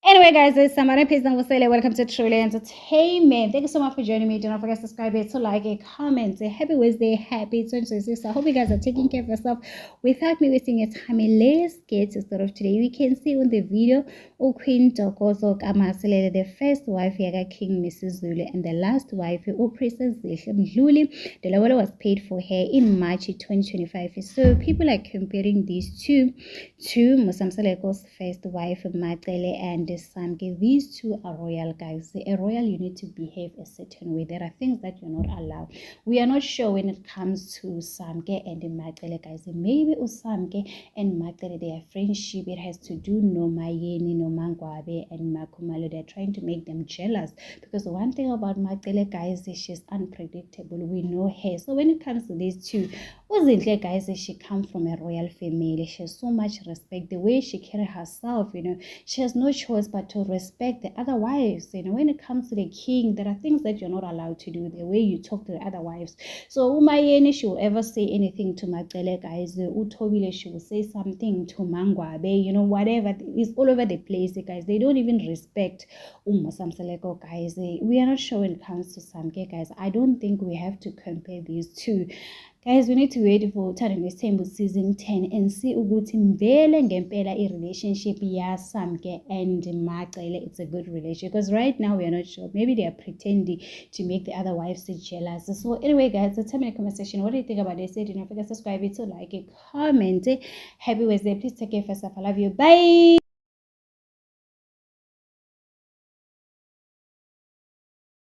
Anyway, guys, it's Samara Pizangusele. Welcome to Truly Entertainment. Thank you so much for joining me. Do not forget to subscribe, to like, a comment. Say happy Wednesday, happy 2026. I hope you guys are taking care of yourself. Without me wasting your time, let's get to start off today. We can see on the video, Queen Tokozo Kamaselele, the first wife, Yaga King Mrs. Zulu, and the last wife, Princess Mdluli. The lawyer was paid for her in March 2025. So people are comparing these two to Musamseleko's first wife, Matele, and Samke. These two are royal, guys. A royal, you need to behave a certain way. There are things that you're not allowed. We are not sure when it comes to Samke and Matele, guys. Maybe Samke and Matele, their friendship, it has to do no Mayeni, no Mangwabe, and Makumalo. They're trying to make them jealous. Because one thing about Matele, guys, is she's unpredictable. We know her. So when it comes to these two, Uzinhle, guys, she comes from a royal family. She has so much respect. The way she carries herself, she has no choice but to respect the other wives. When it comes to the king, there are things that you're not allowed to do, the way you talk to the other wives. So Umayeni, she will ever say anything to Matele, guys. Utobile, she will say something to Mangwabe, whatever. It's all over the place, guys. They don't even respect Samseleko, guys. We are not sure when it comes to Samke, guys. I don't think we have to compare these two. Guys, we need to wait for Uthandani Sithembu season 10 and see ukuthi mvele ngempela relationship ya Samke and Matele, it's a good relationship, because right now we are not sure. Maybe they are pretending to make the other wives jealous. So anyway, guys, tell me in the comment section, what do you think about this? Do not forget to subscribe, to like, comment. Happy Wednesday. Please take care of yourself. I love you. Bye.